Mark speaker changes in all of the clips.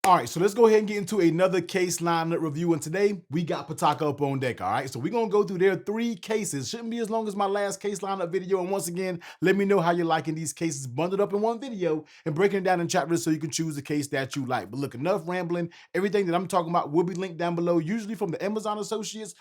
Speaker 1: All right, so let's go ahead and get into another case lineup review. And today we got Pitaka up on deck. All right, so we're gonna go through their 3 cases. Shouldn't be as long as my last case lineup video. And once again, let me know how you're liking these cases bundled up in one video and breaking it down in chapters so you can choose the case that you like. But look, enough rambling. Everything that I'm talking about will be linked down below, usually from the Amazon Associates,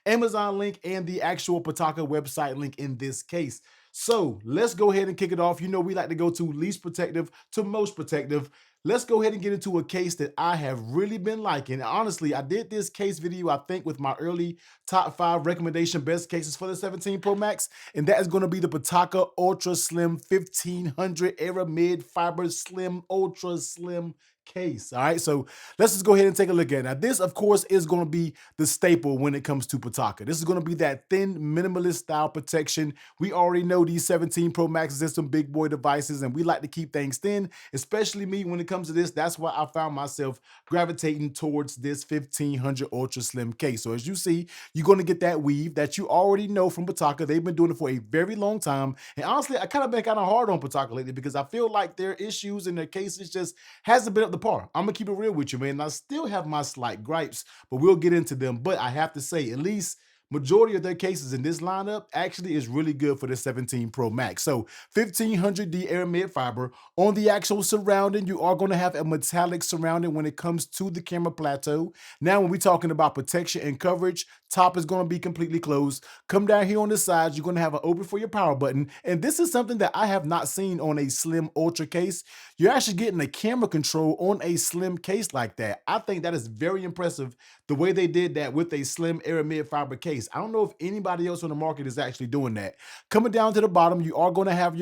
Speaker 1: Amazon link and the actual Pitaka website link in this case. So let's go ahead and kick it off. You know, we like to go to least protective to most protective. Let's go ahead and get into a case that I have really been liking. Honestly, I did this case video, I think, with my early top 5 recommendation best cases for the 17 Pro Max, and that is going to be the Pitaka Ultra Slim 1500 Era Mid Fiber Slim Ultra Slim case. All right, so let's just go ahead and take a look at it. Now, this, of course, is going to be the staple when it comes to Pitaka. This is going to be that thin, minimalist style protection. We already know these 17 Pro Maxes are some big boy devices, and we like to keep things thin, especially me when it comes to this. That's why I found myself gravitating towards this 1500 Ultra Slim case. So as you see, you're going to get that weave that you already know from Pitaka. They've been doing it for a very long time. And honestly, I kind of been hard on Pitaka lately because I feel like their issues in their cases just hasn't been up to par. I'm gonna keep it real with you, man. I still have my slight gripes, but we'll get into them. But I have to say, at least majority of their cases in this lineup actually is really good for the 17 Pro Max. So 1500D Air Mid Fiber. On the actual surrounding, you are going to have a metallic surrounding when it comes to the camera plateau. Now, when we're talking about protection and coverage, top is going to be completely closed. Come down here on the sides, you're going to have an open for your power button. And this is something that I have not seen on a slim Ultra case. You're actually getting a camera control on a slim case like that. I think that is very impressive, the way they did that with a slim Air Mid Fiber case. I don't know if anybody else on the market is actually doing that. Coming down to the bottom, you are going to have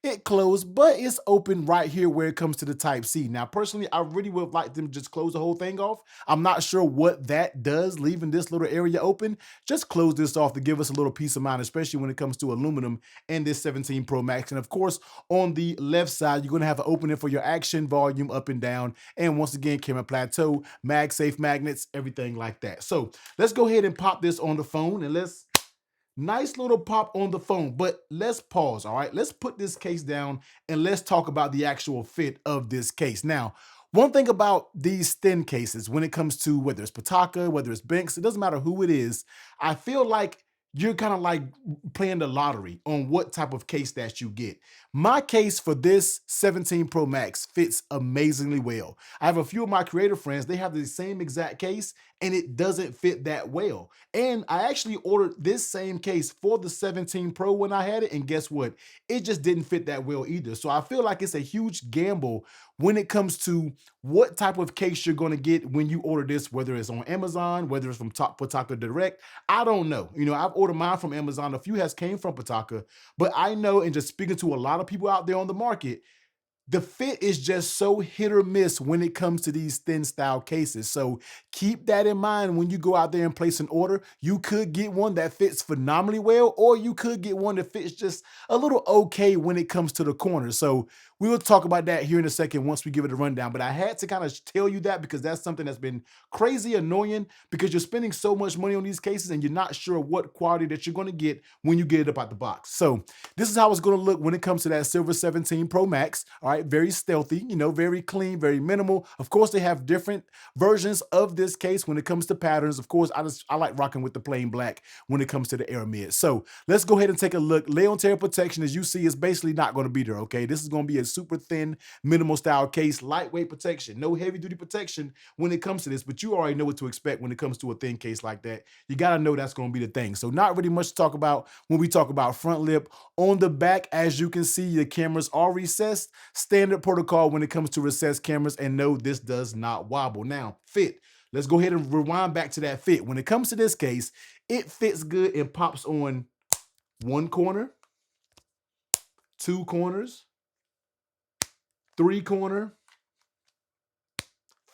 Speaker 1: it closed, but it's open right here where it comes to the Type-C. Now, personally, I really would like them to just close the whole thing off. I'm not sure what that does, leaving this little area open. Just close this off to give us a little peace of mind, especially when it comes to aluminum and this 17 Pro Max. And of course, on the left side, you're going to have an opening for your action, volume, up and down. And once again, camera plateau, MagSafe magnets, everything like that. So let's go ahead and pop this on the phone. And nice little pop on the phone, but let's pause. All right, let's put this case down and let's talk about the actual fit of this case. Now, one thing about these thin cases, when it comes to whether it's Pitaka, whether it's Banks, it doesn't matter who it is, I feel like you're kind of like playing the lottery on what type of case that you get. My case for this 17 Pro Max fits amazingly well. I have a few of my creator friends, they have the same exact case and it doesn't fit that well. And I actually ordered this same case for the 17 Pro when I had it, and guess what? It just didn't fit that well either. So I feel like it's a huge gamble when it comes to what type of case you're going to get when you order this, whether it's on Amazon, whether it's from Pitaka Direct. I don't know. You know, I've ordered mine from Amazon. A few has came from Pitaka, but I know, and just speaking to a lot of people out there on the market, the fit is just so hit or miss when it comes to these thin style cases. So keep that in mind when you go out there and place an order. You could get one that fits phenomenally well, or you could get one that fits just a little okay when it comes to the corners. So we will talk about that here in a second once we give it a rundown. But I had to kind of tell you that because that's something that's been crazy annoying, because you're spending so much money on these cases and you're not sure what quality that you're going to get when you get it up out the box. So this is how it's going to look when it comes to that Silver 17 Pro Max. All right, very stealthy, you know, very clean, very minimal. Of course, they have different versions of this case when it comes to patterns. Of course, I like rocking with the plain black when it comes to the Air Mid. So let's go ahead and take a look. Lay on tear protection, as you see, is basically not going to be there. Okay, this is going to be a super thin, minimal style case, lightweight protection, no heavy duty protection when it comes to this, but you already know what to expect when it comes to a thin case like that. You got to know that's going to be the thing. So not really much to talk about when we talk about front lip. On the back, as you can see, the cameras are recessed. Standard protocol when it comes to recessed cameras, and no, this does not wobble. Now, fit. Let's go ahead and rewind back to that fit. When it comes to this case, it fits good and pops on one corner, two corners, three corner,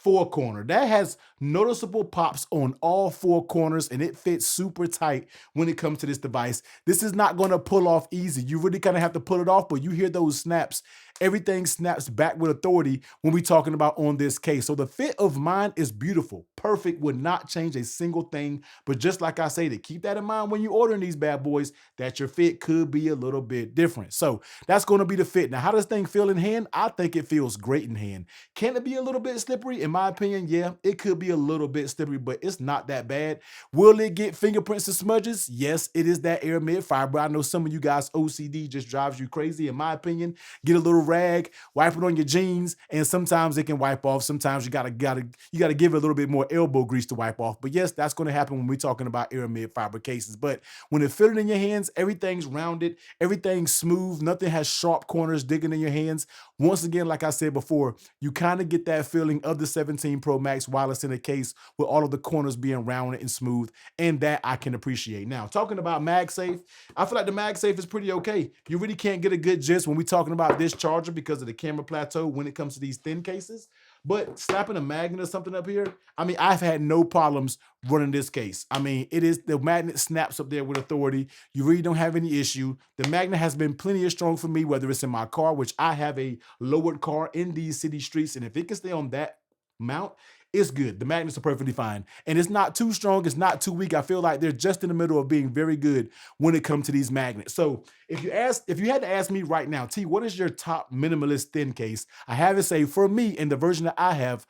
Speaker 1: four corner. That has noticeable pops on all four corners, and it fits super tight when it comes to this device. This is not going to pull off easy. You really kind of have to pull it off, but you hear those snaps. Everything snaps back with authority when we're talking about on this case. So the fit of mine is beautiful. Perfect, would not change a single thing. But just like I say, to keep that in mind when you're ordering these bad boys, that your fit could be a little bit different. So that's going to be the fit. Now, how does this thing feel in hand? I think it feels great in hand. Can it be a little bit slippery? In my opinion, yeah, it could be a little bit slippery, but it's not that bad. Will it get fingerprints and smudges? Yes, it is that aramid fiber. I know some of you guys OCD just drives you crazy. In my opinion, get a little rag, wipe it on your jeans, and sometimes it can wipe off. Sometimes you gotta give it a little bit more elbow grease to wipe off. But yes, that's going to happen when we're talking about aramid fiber cases. But when it fits in your hands, everything's rounded, everything's smooth, nothing has sharp corners digging in your hands. Once again, like I said before, you kind of get that feeling of the 17 Pro Max while it's in a case with all of the corners being rounded and smooth, and that I can appreciate. Now, talking about MagSafe, I feel like the MagSafe is pretty okay. You really can't get a good gist when we're talking about this charger because of the camera plateau when it comes to these thin cases. But slapping a magnet or something up here, I mean, I've had no problems running this case. I mean, the magnet snaps up there with authority. You really don't have any issue. The magnet has been plenty of strong for me, whether it's in my car, which I have a lowered car in these city streets, and if it can stay on that mount, it's good. The magnets are perfectly fine. And it's not too strong, it's not too weak. I feel like they're just in the middle of being very good when it comes to these magnets. So if you had to ask me right now, T, what is your top minimalist thin case? I have to say, for me, in the version that I have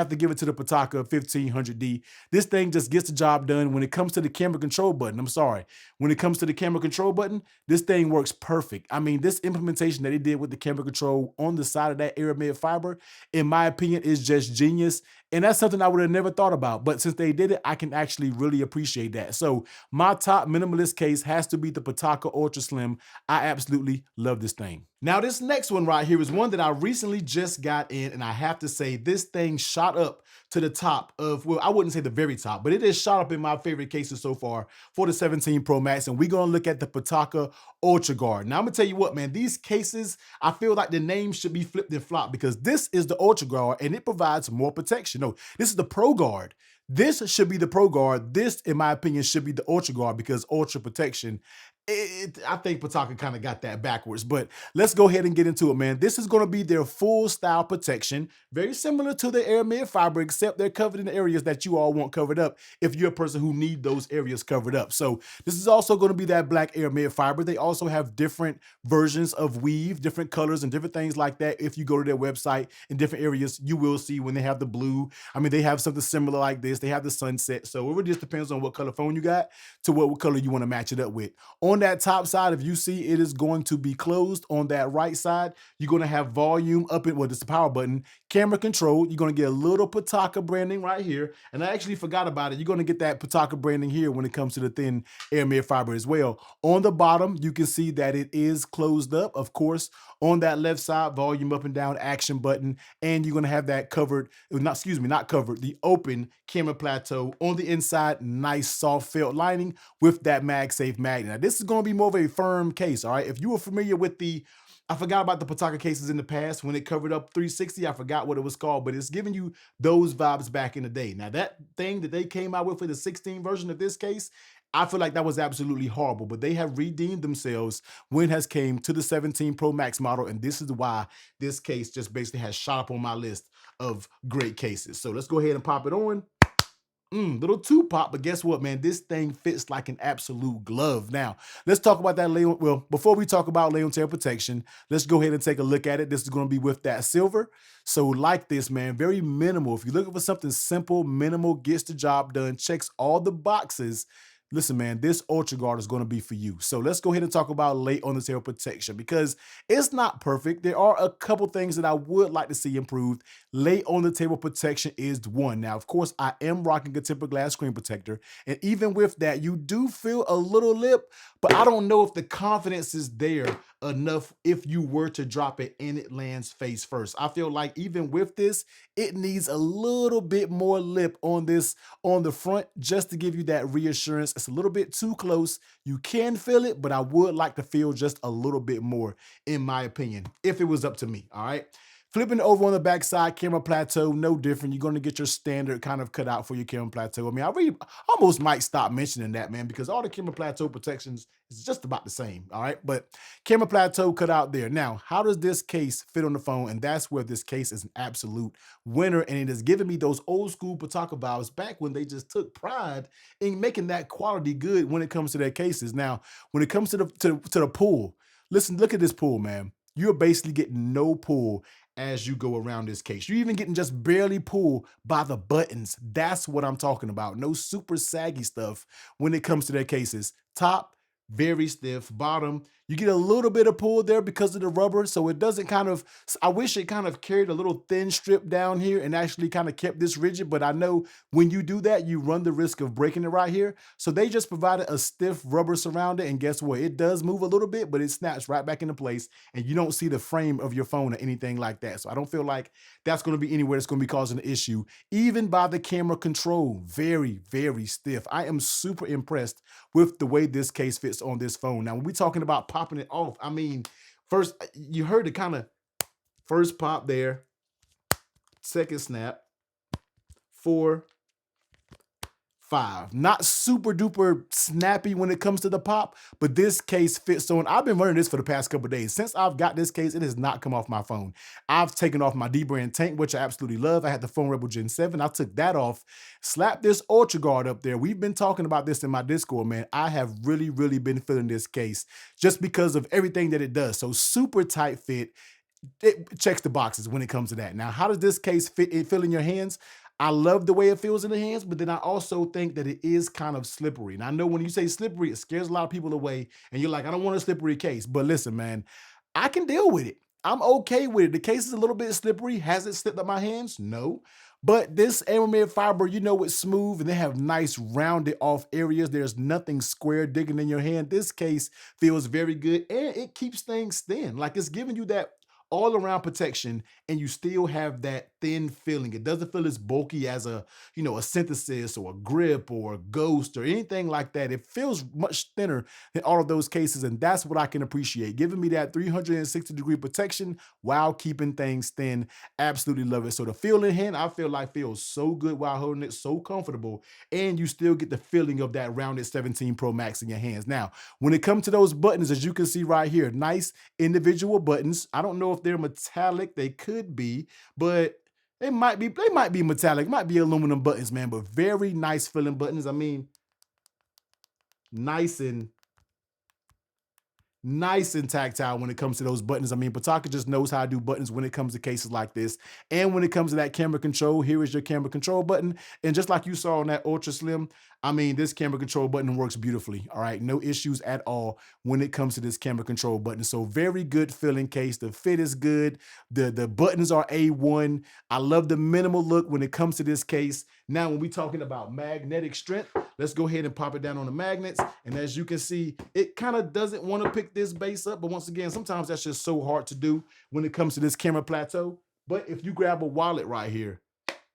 Speaker 1: to give it to the Pitaka 1500D. This thing just gets the job done. When it comes to the camera control button, I'm sorry. When it comes to the camera control button, this thing works perfect. I mean, this implementation that they did with the camera control on the side of that aramid fiber, in my opinion, is just genius. And that's something I would have never thought about. But since they did it, I can actually really appreciate that. So my top minimalist case has to be the Pitaka Ultra Slim. I absolutely love this thing. Now, this next one right here is one that I recently just got in, and I have to say this thing shot up to the top of, well, I wouldn't say the very top, but it is shot up in my favorite cases so far for the 17 Pro Max, and we're going to look at the Pitaka UltraGuard. Now, I'm going to tell you what, man, these cases, I feel like the name should be flipped and flopped because this is the UltraGuard, and it provides more protection. No, this is the ProGuard. This should be the ProGuard. This, in my opinion, should be the UltraGuard because ultra protection. I think Pitaka kind of got that backwards, but let's go ahead and get into it, man. This is going to be their full style protection, very similar to the aramid fiber, except they're covered in the areas that you all want covered up if you're a person who need those areas covered up. So this is also going to be that black aramid fiber. They also have different versions of weave, different colors and different things like that. If you go to their website in different areas, you will see when they have the blue. I mean, they have something similar like this. They have the sunset. So it really just depends on what color phone you got to what color you want to match it up with. On that top side, if you see, it is going to be closed. On that right side, you're going to have volume up in, well, this is the power button, camera control. You're going to get a little Pitaka branding right here. And I actually forgot about it. You're going to get that Pitaka branding here when it comes to the thin aramid fiber as well. On the bottom, you can see that it is closed up, of course. On that left side, volume up and down, action button. And you're going to have that covered, not covered, the open camera plateau. On the inside, nice soft felt lining with that MagSafe magnet. Now, this is going to be more of a firm case, all right? If you were familiar with I forgot about the Pitaka cases in the past when it covered up 360. I forgot what it was called, but it's giving you those vibes back in the day. Now, that thing that they came out with for the 16 version of this case, I feel like that was absolutely horrible, but they have redeemed themselves when it has came to the 17 Pro Max model, and this is why this case just basically has shot up on my list of great cases. So let's go ahead and pop it on. Little two pop, but guess what, man? This thing fits like an absolute glove. Now, let's talk about that lay on, well, before we talk about lay on tear protection, let's go ahead and take a look at it. This is going to be with that silver. So like this, man, very minimal. If you're looking for something simple, minimal, gets the job done, checks all the boxes, listen, man, this UltraGuard is going to be for you. So let's go ahead and talk about lay on the tail protection because it's not perfect. There are a couple things that I would like to see improved. Lay on the table protection is one. Now, of course, I am rocking a tempered glass screen protector. And even with that, you do feel a little lip, but I don't know if the confidence is there enough if you were to drop it and it lands face first. I feel like even with this, it needs a little bit more lip on this, on the front, just to give you that reassurance. It's a little bit too close. You can feel it, but I would like to feel just a little bit more, in my opinion, if it was up to me, all right? Flipping over on the backside, camera plateau, no different. You're going to get your standard kind of cutout for your camera plateau. I mean, I really almost might stop mentioning that, man, because all the camera plateau protections is just about the same. All right. But camera plateau cut out there. Now, how does this case fit on the phone? And that's where this case is an absolute winner. And it has given me those old school Pitaka vibes back when they just took pride in making that quality good when it comes to their cases. Now, when it comes to the pull, listen, look at this pull, man. You're basically getting no pull as you go around this case. You're even getting just barely pulled by the buttons. That's what I'm talking about. No super saggy stuff when it comes to their cases. Top, very stiff. Bottom, you get a little bit of pull there because of the rubber. So it doesn't kind of, I wish it kind of carried a little thin strip down here and actually kind of kept this rigid. But I know when you do that, you run the risk of breaking it right here. So they just provided a stiff rubber surrounder. And guess what? It does move a little bit, but it snaps right back into place. And you don't see the frame of your phone or anything like that. So I don't feel like that's going to be anywhere that's going to be causing an issue. Even by the camera control, very, very stiff. I am super impressed with the way this case fits on this phone. Now, when we're talking about popping it off, I mean, first, you heard the kind of first pop there, second snap, 4, 5. Not super duper snappy when it comes to the pop, but this case fits on. I've been running this for the past couple of days. Since I've got this case, it has not come off my phone. I've taken off my D-brand tank, which I absolutely love. I had the Phone Rebel Gen 7. I took that off, slapped this UltraGuard up there. We've been talking about this in my Discord, man. I have really, really been feeling this case just because of everything that it does. So super tight fit. It checks the boxes when it comes to that. Now, how does this case feel in your hands? I love the way it feels in the hands, but then I also think that it is kind of slippery. And I know when you say slippery, it scares a lot of people away. And you're like, I don't want a slippery case. But listen, man, I can deal with it. I'm okay with it. The case is a little bit slippery. Has it slipped up my hands? No. But this aramid fiber, you know, it's smooth and they have nice rounded off areas. There's nothing square digging in your hand. This case feels very good and it keeps things thin. Like it's giving you that all around protection and you still have that thin feeling. It doesn't feel as bulky as a, you know, a Synthesis or a Grip or a Ghost or anything like that. It feels much thinner than all of those cases. And that's what I can appreciate. Giving me that 360-degree protection while keeping things thin. Absolutely love it. So the feel in hand, I feel like feels so good while holding it, so comfortable. And you still get the feeling of that rounded 17 Pro Max in your hands. Now, when it comes to those buttons, as you can see right here, nice individual buttons. I don't know if they're metallic. They could be, but they might be metallic, might be aluminum buttons, man, but very nice feeling buttons. I mean, nice and tactile when it comes to those buttons. I mean, Pitaka just knows how to do buttons when it comes to cases like this. And when it comes to that camera control, here is your camera control button. And just like you saw on that Ultra Slim, I mean, this camera control button works beautifully. All right, no issues at all when it comes to this camera control button. So very good feeling case. The fit is good. The buttons are A1. I love the minimal look when it comes to this case. Now, when we're talking about magnetic strength, let's go ahead and pop it down on the magnets. And as you can see, it kind of doesn't want to pick this base up. But once again, sometimes that's just so hard to do when it comes to this camera plateau. But if you grab a wallet right here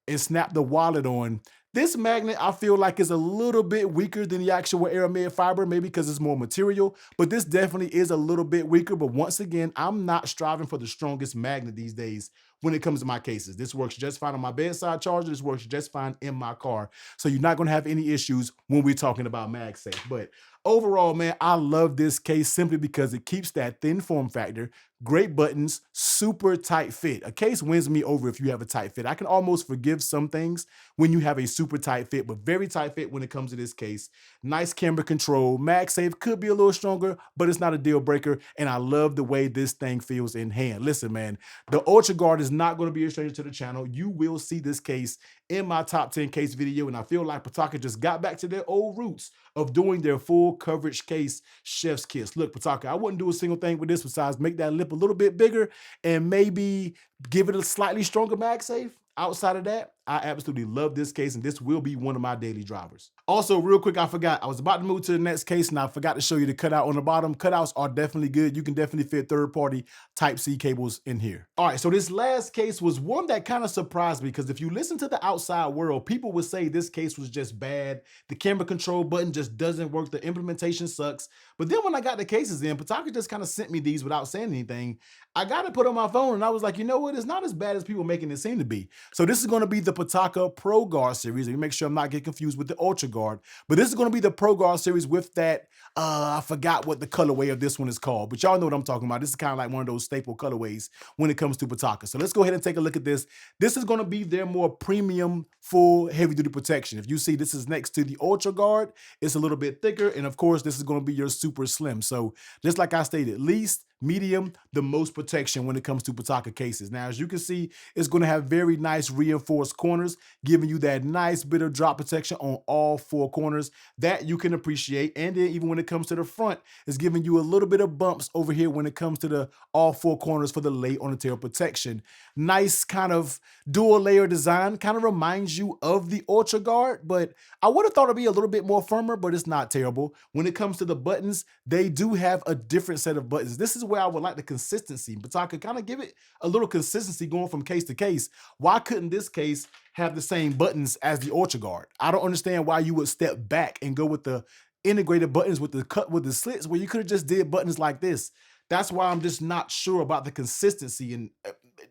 Speaker 1: and snap the wallet on, this magnet, I feel like, is a little bit weaker than the actual aramid fiber, maybe because it's more material, but this definitely is a little bit weaker. But once again, I'm not striving for the strongest magnet these days when it comes to my cases. This works just fine on my bedside charger. This works just fine in my car. So you're not going to have any issues when we're talking about MagSafe. But overall, man, I love this case simply because it keeps that thin form factor, great buttons, super tight fit. A case wins me over if you have a tight fit. I can almost forgive some things when you have a super tight fit, but very tight fit when it comes to this case. Nice camera control. MagSafe could be a little stronger, but it's not a deal breaker. And I love the way this thing feels in hand. Listen, man, the UltraGuard is not going to be a stranger to the channel. You will see this case in my top 10 case video. And I feel like Pitaka just got back to their old roots of doing their full coverage case chef's kiss. Look, Pitaka, I wouldn't do a single thing with this besides make that lip a little bit bigger and maybe give it a slightly stronger MagSafe. Outside of that, I absolutely love this case, and this will be one of my daily drivers. Also, real quick, I forgot. I was about to move to the next case, and I forgot to show you the cutout on the bottom. Cutouts are definitely good. You can definitely fit third-party Type-C cables in here. All right, so this last case was one that kind of surprised me, because if you listen to the outside world, people would say this case was just bad. The camera control button just doesn't work. The implementation sucks. But then when I got the cases in, Pitaka just kind of sent me these without saying anything. I got it put on my phone, and I was like, you know what? It's not as bad as people making it seem to be. So this is going to be the Pitaka ProGuard series. Let me make sure I'm not getting confused with the UltraGuard. But this is going to be the ProGuard series with that, I forgot what the colorway of this one is called, but y'all know what I'm talking about. This is kind of like one of those staple colorways when it comes to Pitaka. So let's go ahead and take a look at this. This is going to be their more premium full heavy duty protection. If you see, this is next to the UltraGuard. It's a little bit thicker. And of course, this is going to be your super slim. So just like I stated, least, medium, the most protection when it comes to Pitaka cases. Now, as you can see, it's going to have very nice reinforced corners, giving you that nice bit of drop protection on all four corners that you can appreciate. And then even when it comes to the front, it's giving you a little bit of bumps over here when it comes to the all four corners for the late on the tail protection. Nice kind of dual layer design, kind of reminds you of the UltraGuard, but I would have thought it'd be a little bit more firmer, but it's not terrible. When it comes to the buttons, they do have a different set of buttons. This is where I would like the consistency, but I could kind of give it a little consistency going from case to case. Why couldn't this case have the same buttons as the UltraGuard? I don't understand why you would step back and go with the integrated buttons with the cut with the slits, where you could have just did buttons like this. That's why I'm just not sure about the consistency in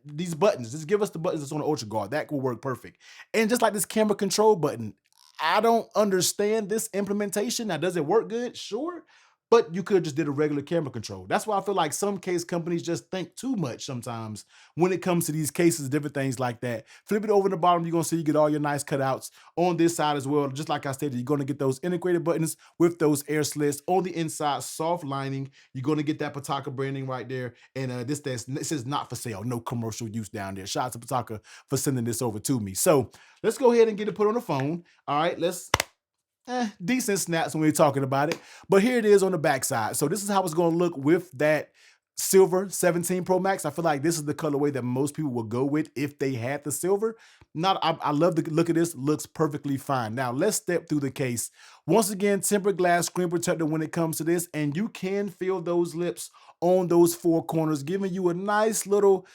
Speaker 1: these buttons. Just give us the buttons that's on the UltraGuard. That will work perfect. And just like this camera control button, I don't understand this implementation. Now, does it work good? Sure. But you could have just did a regular camera control. That's why I feel like some case companies just think too much sometimes when it comes to these cases, different things like that. Flip it over in the bottom, you're gonna see you get all your nice cutouts. On this side as well, just like I stated, you're gonna get those integrated buttons with those air slits. On the inside, soft lining. You're gonna get that Pitaka branding right there. And this is not for sale, no commercial use down there. Shout out to Pitaka for sending this over to me. So let's go ahead and get it put on the phone. All right, let's decent snaps when we're talking about it. But here it is on the backside. So this is how it's going to look with that silver 17 Pro Max. I feel like this is the colorway that most people will go with if they had the silver. I love the look of this. Looks perfectly fine. Now let's step through the case. Once again, tempered glass screen protector when it comes to this, and you can feel those lips on those four corners, giving you a nice little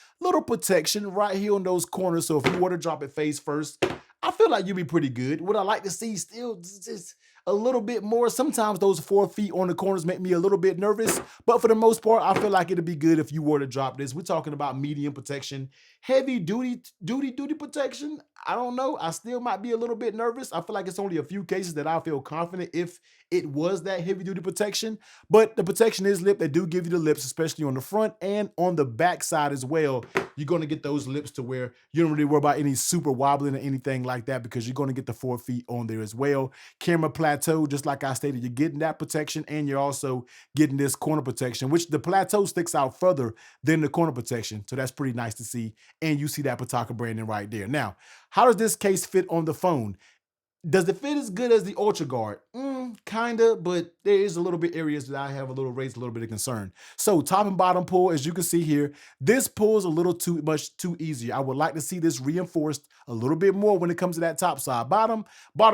Speaker 1: protection right here on those corners. So if you were to drop it face first, I feel like you'd be pretty good. Would I like to see still just a little bit more? Sometimes those 4 feet on the corners make me a little bit nervous, but for the most part, I feel like it'd be good if you were to drop this. We're talking about medium protection, heavy duty protection. I don't know. I still might be a little bit nervous. I feel like it's only a few cases that I feel confident if it was that heavy duty protection, but the protection is lip. They do give you the lips, especially on the front and on the back side as well. You're going to get those lips to where you don't really worry about any super wobbling or anything like that, because you're going to get the 4 feet on there as well. Camera plateau, just like I stated, you're getting that protection, and you're also getting this corner protection, which the plateau sticks out further than the corner protection. So that's pretty nice to see. And you see that Pitaka branding right there. Now, how does this case fit on the phone? Does it fit as good as the UltraGuard? Kinda, but there is a little bit areas that I have a little bit of concern. So top and bottom pull, as you can see here, this pulls a little too easier. I would like to see this reinforced a little bit more when it comes to that top side. Bottom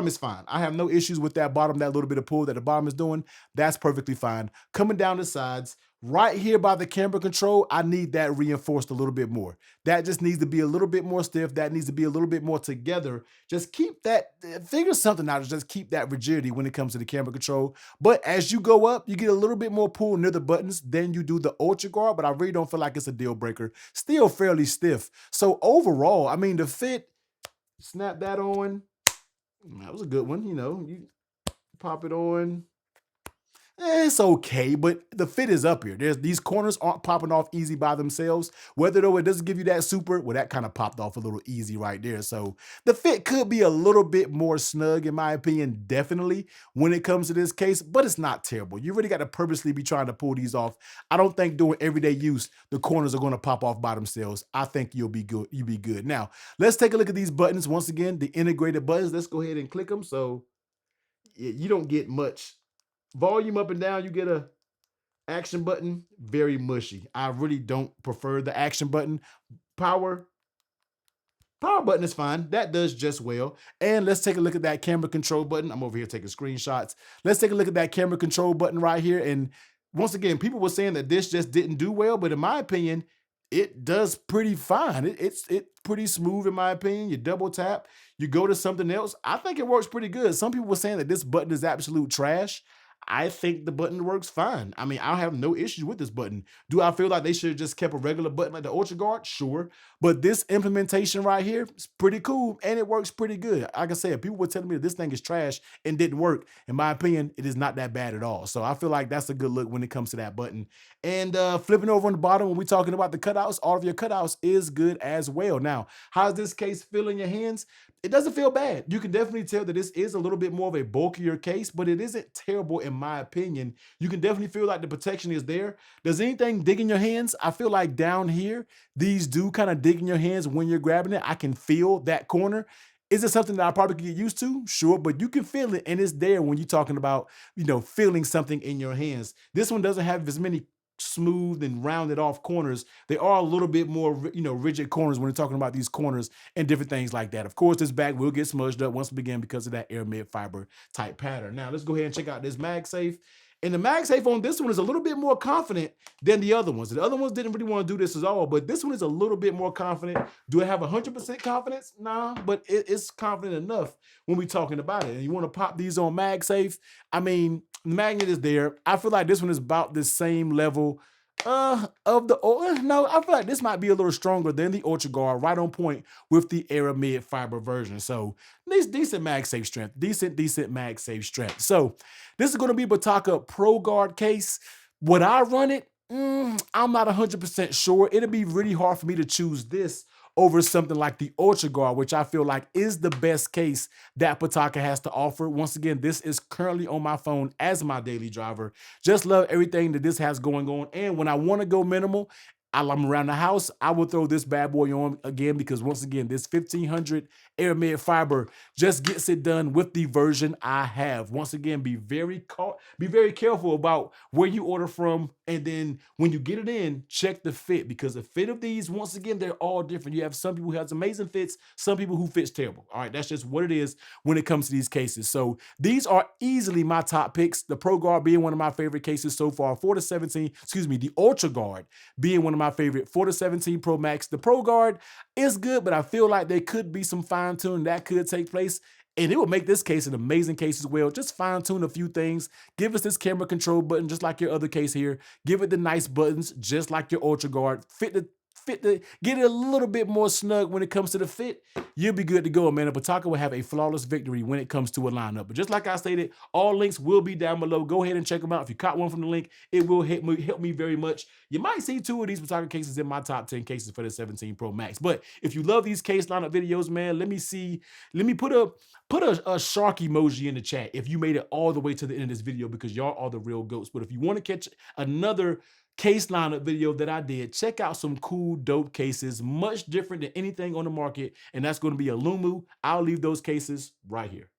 Speaker 1: is fine. I have no issues with that bottom, that little bit of pull that the bottom is doing. That's perfectly fine. Coming down the sides, right here by the camera control, I need that reinforced a little bit more. That just needs to be a little bit more stiff. That needs to be a little bit more together. Just keep that, figure something out to just keep that rigidity when it comes to the camera control. But as you go up, you get a little bit more pull near the buttons than you do the UltraGuard, but I really don't feel like it's a deal breaker. Still fairly stiff. So overall, I mean, the fit, snap that on. That was a good one. You know, you pop it on. It's okay, but the fit is up here. These corners aren't popping off easy by themselves. Whether though it doesn't give you that super, well, that kind of popped off a little easy right there. So the fit could be a little bit more snug, in my opinion, definitely when it comes to this case, but it's not terrible. You really got to purposely be trying to pull these off. I don't think doing everyday use, the corners are going to pop off by themselves. I think you'll be good. You'll be good. Now, let's take a look at these buttons. Once again, the integrated buttons. Let's go ahead and click them. So you don't get much volume up and down. You get a action button, very mushy. I really don't prefer the action button. Power, Power button is fine. That does just well. And let's take a look at that camera control button. I'm over here taking screenshots. Let's take a look at that camera control button right here. And once again, people were saying that this just didn't do well, but in my opinion, it does pretty fine. It's pretty smooth in my opinion. You double tap, you go to something else. I think it works pretty good. Some people were saying that this button is absolute trash. I think the button works fine. I mean, I have no issues with this button. Do I feel like they should have just kept a regular button like the UltraGuard? Sure. But this implementation right here is pretty cool and it works pretty good. Like I said, people were telling me that this thing is trash and didn't work. In my opinion, it is not that bad at all. So I feel like that's a good look when it comes to that button. And flipping over on the bottom, when we're talking about the cutouts, all of your cutouts is good as well. Now, how's this case feel in your hands? It doesn't feel bad. You can definitely tell that this is a little bit more of a bulkier case, but it isn't terrible in my opinion. You can definitely feel like the protection is there. Does anything dig in your hands? I feel like down here, these do kind of dig in your hands when you're grabbing it. I can feel that corner. Is it something that I probably could get used to? Sure, but you can feel it and it's there when you're talking about, feeling something in your hands. This one doesn't have as many smooth and rounded off corners. They are a little bit more, rigid corners when we're talking about these corners and different things like that. Of course, this back will get smudged up once again because of that air mid fiber type pattern. Now let's go ahead and check out this MagSafe. And the MagSafe on this one is a little bit more confident than the other ones. The other ones didn't really want to do this at all, but this one is a little bit more confident. Do I have 100% confidence? Nah, but it's confident enough when we're talking about it. And you want to pop these on MagSafe. I mean, the magnet is there. I feel like this one is about the same level of the no, I feel like this might be a little stronger than the UltraGuard, right on point with the aramid fiber version. So this decent MagSafe strength, decent MagSafe strength. So this is going to be Pitaka ProGuard case. Would I run it? I'm not 100% sure. It'll be really hard for me to choose this over something like the UltraGuard, which I feel like is the best case that Pitaka has to offer. Once again, this is currently on my phone as my daily driver. Just love everything that this has going on. And when I want to go minimal, I'm around the house, I will throw this bad boy on again because once again, this 1500 aramid fiber just gets it done with the version I have. Once again, be very careful about where you order from, and then when you get it in, check the fit because the fit of these, once again, they're all different. You have some people who has amazing fits, some people who fits terrible. All right, that's just what it is when it comes to these cases. So these are easily my top picks. The ProGuard being one of my favorite cases so far for the 17, the UltraGuard being one of my favorite for the 17 Pro Max. The ProGuard is good, but I feel like there could be some fine tuning that could take place. And it would make this case an amazing case as well. Just fine tune a few things. Give us this camera control button, just like your other case here. Give it the nice buttons, just like your UltraGuard. Get it a little bit more snug when it comes to the fit. You'll be good to go, man. And Pitaka will have a flawless victory when it comes to a lineup. But just like I stated, all links will be down below. Go ahead and check them out. If you caught one from the link, it will help me very much. You might see 2 of these Pitaka cases in my top 10 cases for the 17 Pro Max. But if you love these case lineup videos, man, let me put a shark emoji in the chat if you made it all the way to the end of this video because y'all are the real goats. But if you want to catch another case lineup video that I did, check out some cool, dope cases, much different than anything on the market, and that's going to be a Lumu. I'll leave those cases right here.